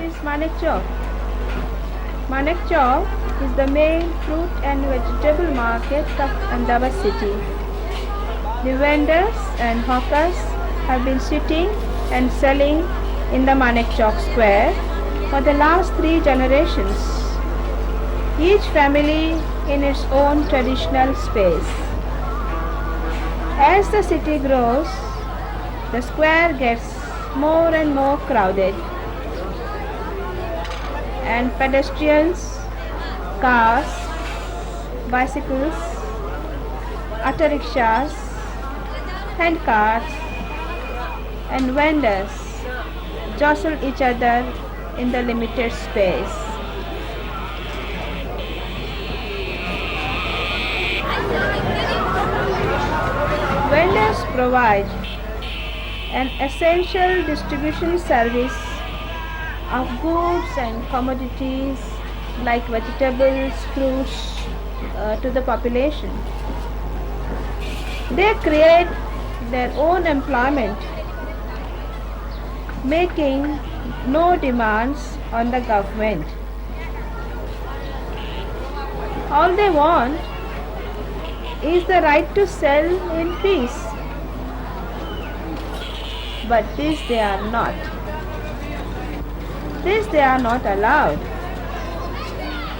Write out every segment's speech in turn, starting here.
is Manek Chowk. Manek Chowk is the main fruit and vegetable market of Ahmedabad city. The vendors and hawkers have been sitting and selling in the Manek Chowk square for the last 3 generations, each family in its own traditional space. As the city grows, the square gets more and more crowded, and pedestrians, cars, bicycles, auto rickshaws, handcarts, and vendors jostle each other in the limited space. Vendors provide an essential distribution service of goods and commodities like vegetables, fruits to the population. They create their own employment, making no demands on the government. All they want is the right to sell in peace. But this they are not. This they are not allowed.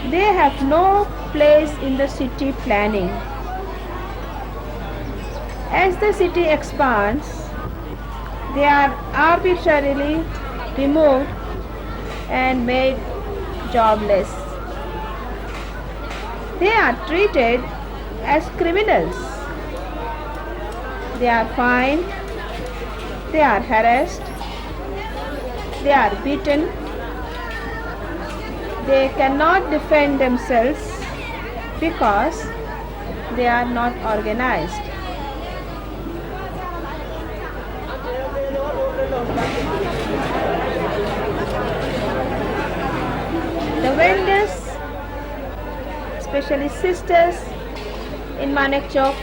They have no place in the city planning. As the city expands, they are arbitrarily removed and made jobless. They are treated as criminals. They are fined, they are harassed, they are beaten, they cannot defend themselves because they are not organized. The vendors, especially sisters in Manek Chowk,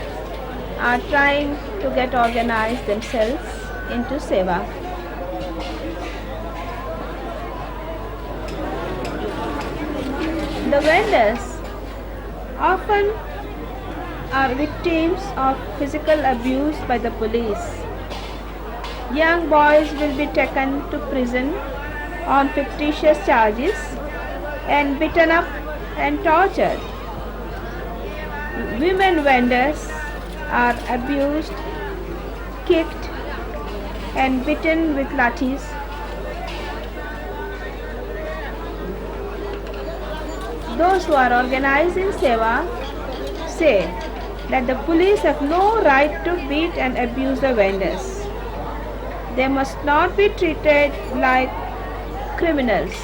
are trying to get organized themselves into seva. The vendors often are victims of physical abuse by the police. Young boys will be taken to prison on fictitious charges and beaten up and tortured. Women vendors are abused, kicked, and beaten with lathis. Those who are organized in seva say that the police have no right to beat and abuse the vendors. They must not be treated like criminals.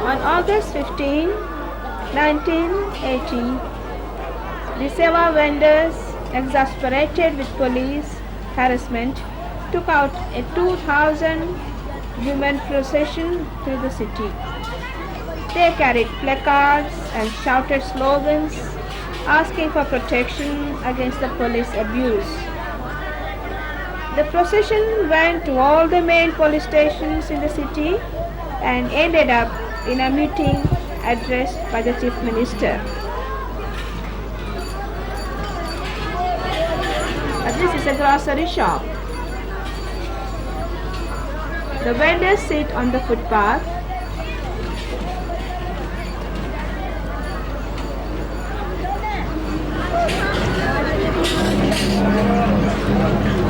On August 15, 1980, the seva vendors, exasperated with police harassment, took out a 2,000 women procession through the city. They carried placards and shouted slogans asking for protection against the police abuse. The procession went to all the main police stations in the city and ended up in a meeting addressed by the Chief Minister. This is a grocery shop. The vendors sit on the footpath.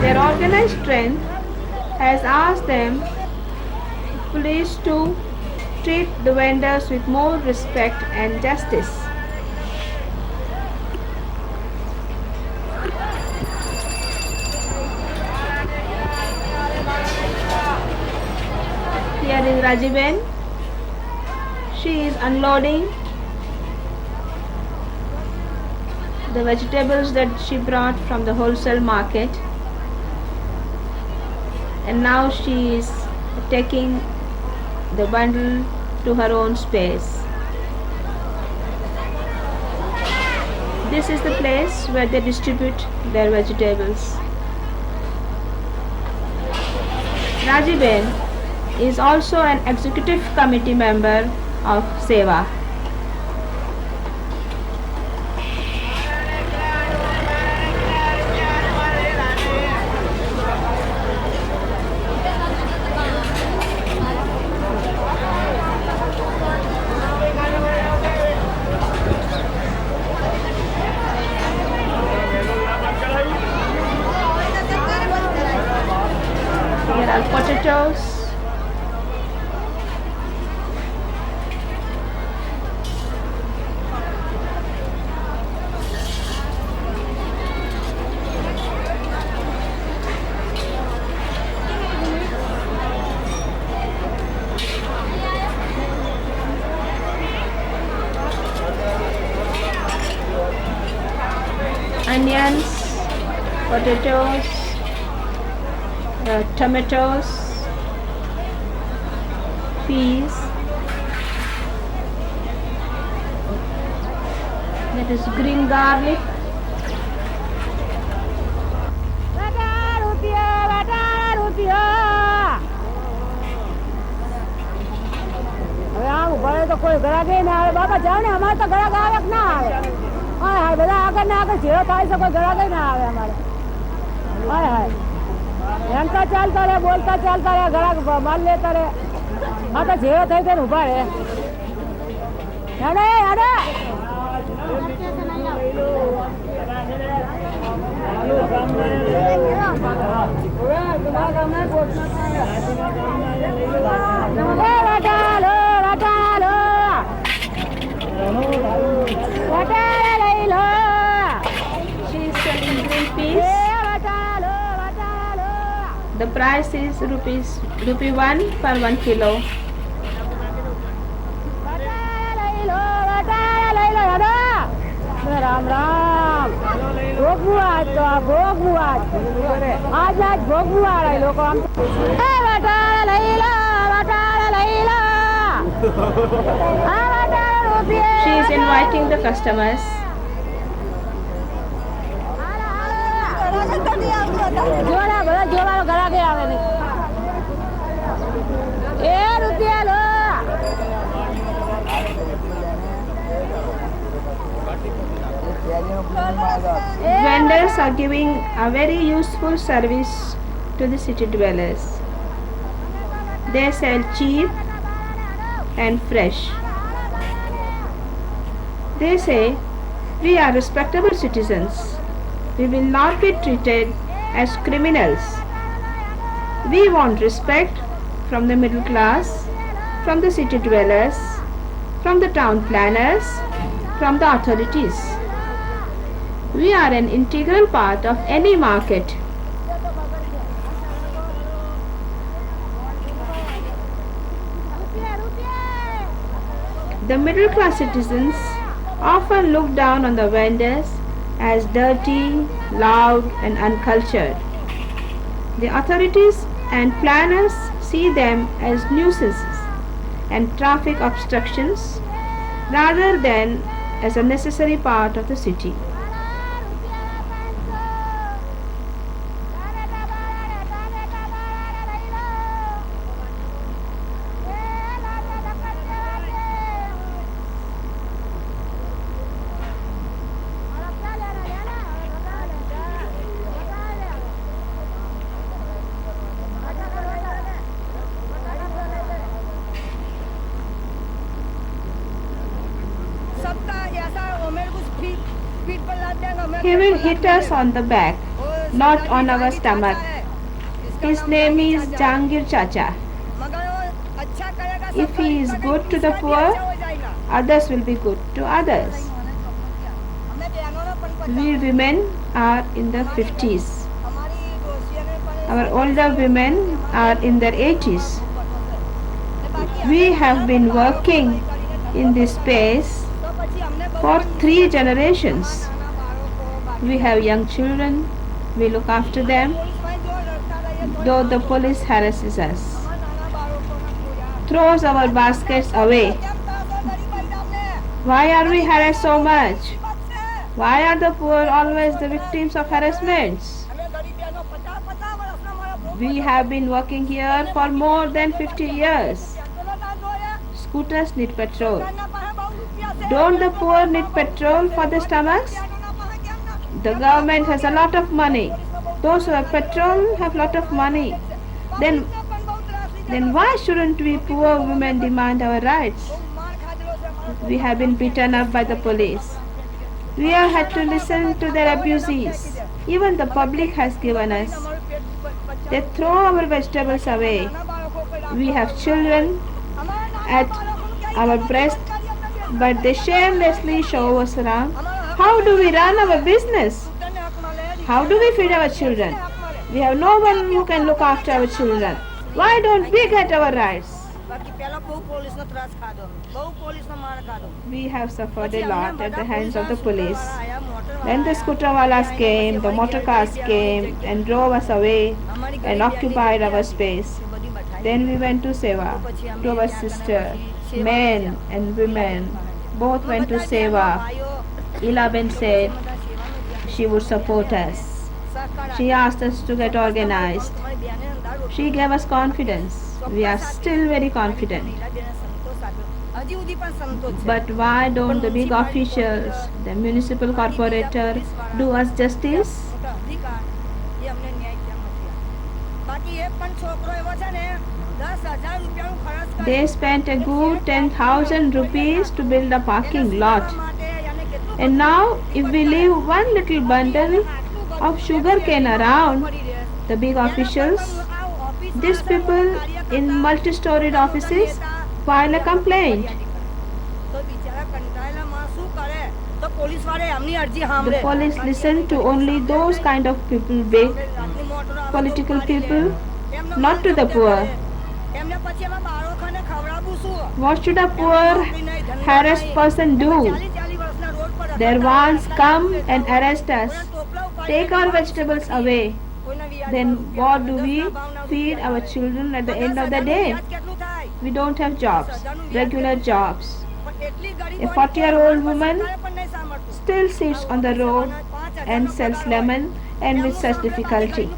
Their organized strength has asked them, police, to treat the vendors with more respect and justice. Here is Rajiben. She is unloading the vegetables that she brought from the wholesale market. and now she is taking the bundle to her own space. This is the place where they distribute their vegetables. Rajiben is also an executive committee member of Seva. Here are potatoes, onions, potatoes, tomatoes, peas, that is green garlic, હવે આમ ઉભા તો કોઈ ગ્રાહકે ના આવે બાપા જાવ ને અમારે તો ગ્રાહક આવે કે ના આવે હાય હાય બધા આગળ ને આગળ જેવો થાય છે કોઈ ગ્રાહકે ના આવે અમારે હાય હાય એમતા ચાલતા રહે બોલતા ચાલતા રહે ગ્રાહક માલ લેતા રહે હા તો જેવો થઈ તેને ઉભા રહે હેડે હેડે she is selling green peas. The price is rupee 1 per 1 kilo. Ram Ram ભોગવું આજ તો આ ભોગવું આજ આજ ભોગવું વાળા લોકો આમ વટાળા લઈ લો વટાળા લઈ લો આ વટાળા રૂપિયા She is inviting the customers. જોડા બધા જોવાનો ગ્રાહકે આવે નહીં એ રૂપિયા લો Vendors are giving a very useful service to the city dwellers. They sell cheap and fresh. They say, we are respectable citizens. We will not be treated as criminals. We want respect from the middle class, from the city dwellers, from the town planners, from the authorities. We are an integral part of any market. The middle class citizens often look down on the vendors as dirty, loud and uncultured. The authorities and planners see them as nuisances and traffic obstructions rather than as a necessary part of the city. He will hit us on the back, not on our stomach. His name is Jangir Chacha. If he is good to the poor, others will be good to others. We women are in the 50s. Our older women are in their 80s. We have been working in this space for 3 generations. We have young children, we look after them. though the police harasses us, throws our baskets away. Why are we harassed so much? Why are the poor always the victims of harassments? We have been working here for more than 50 years. Scooters need petrol. Don't the poor need petrol for their stomachs? The government has a lot of money. Those who have petrol have a lot of money. Then why shouldn't we poor women demand our rights? We have been beaten up by the police. We have had to listen to their abuses. Even the public has given us. They throw our vegetables away. We have children at our breast, but they shamelessly show us around. How do we run our business? How do we feed our children? We have no one who can look after our children. Why don't we get our rights? We have suffered a lot at the hands of the police. Then the scooter walas came, the motor cars came and drove us away and occupied our space. Then we went to Seva, to our sister. Men and women both went to Seva. Ilaben said she would support us. She asked us to get organized. She gave us confidence. We are still very confident. But why don't the big officials, the municipal corporator, do us justice? They spent a good 10,000 rupees to build a parking lot. And now, if we leave one little bundle of sugar cane around, the big officials, these people in multi-storied offices file a complaint. The police listen to only those kind of people, big political people, not to the poor. What should a poor harassed person do? Their wants come and arrest us, take our vegetables away. Then what do we feed our children at the end of the day? We don't have jobs, regular jobs. A 40-year-old woman still sits on the road and sells lemon, and with such difficulty.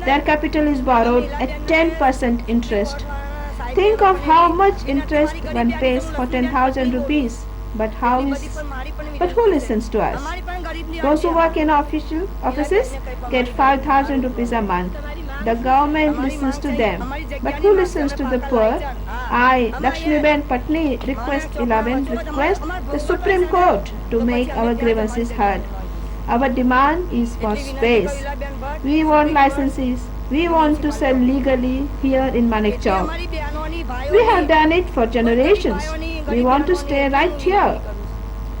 Their capital is borrowed at 10% interest. Think of how much interest one pays for 10,000 rupees. But who listens to us? Those who work in offices get 5,000 rupees a month. The government listens to them. But who listens to the poor? I, Lakshmiben Patni, request the Supreme Court to make our grievances heard. Our demand is for space. We want licenses. We want to sell legally here in Manikchowk. We have done it for generations. We want to stay right here.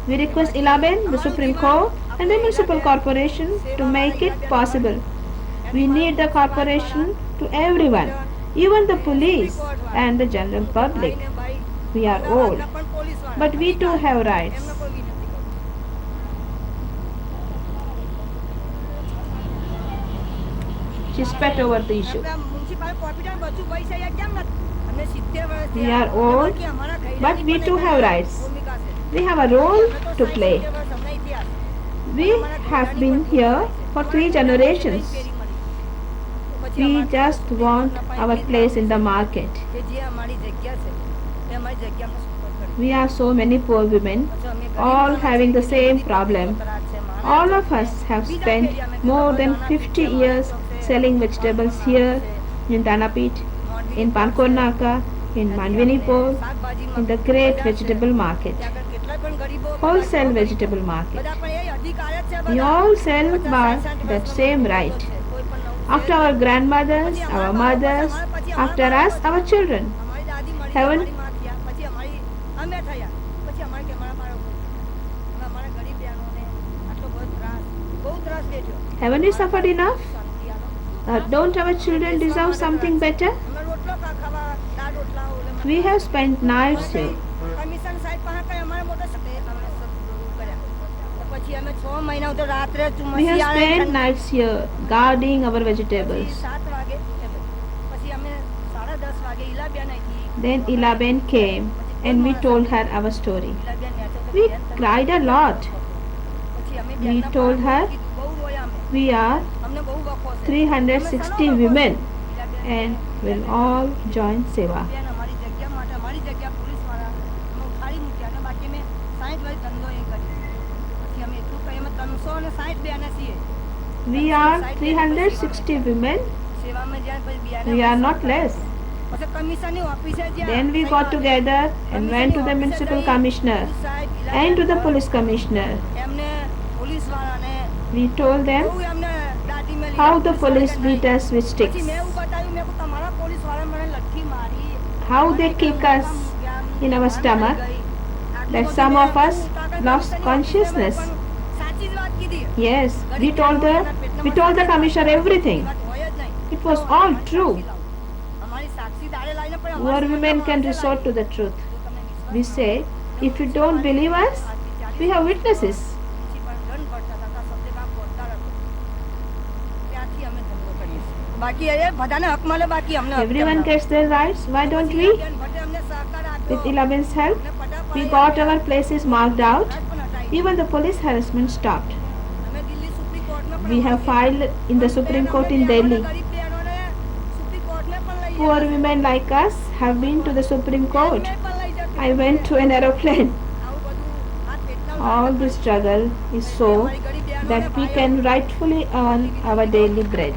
We request Ilaben, the Supreme Court, and the Municipal Corporation to make it possible. We need the corporation to everyone, even the police and the general public. We are old, but we too have rights. She spat over the issue. We are old, but we too have rights. We have a role to play. We have been here for 3 generations. We just want our place in the market. We are so many poor women, all having the same problem. All of us have spent more than 50 years selling vegetables here in Danapit, in Pankornaka, in Manvinipur, in the great vegetable market, wholesale vegetable market. We all sell by that same right. After our grandmothers, our mothers, after us, our children. Haven't we suffered enough? Don't our children deserve something better? We have spent nights here. We have spent nights here guarding our vegetables. Then Ilaben came and we told her our story. We cried a lot. We told her we are 360 women and will all join Seva. We are 360 women. We are not less. Then we got together and went to the municipal commissioner and to the police commissioner. We told them how the police beat us with sticks, how they kick us in our stomach, that some of us lost consciousness. Yes, we told the commissioner everything. It was all true. Our women can resort to the truth. We say, if you don't believe us, we have witnesses. Everyone gets their rights, why don't we? With Ilaben's help, we got our places marked out. Even the police harassment stopped. We have filed in the Supreme Court in Delhi. Poor women like us have been to the Supreme Court. I went to an aeroplane. All this struggle is so that we can rightfully earn our daily bread.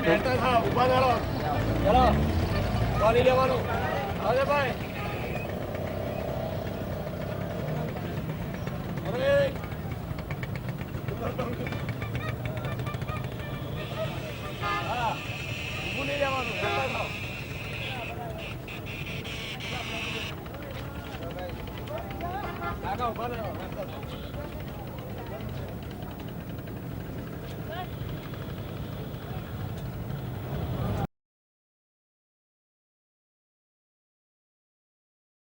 બેઠા થાવ ઉભા કરો ચલો પાણી લેવાનું આવજે ભાઈ અરે હા ઊભું નહીં લેવાનું બેઠા થાવ આગળ ઉભા રહો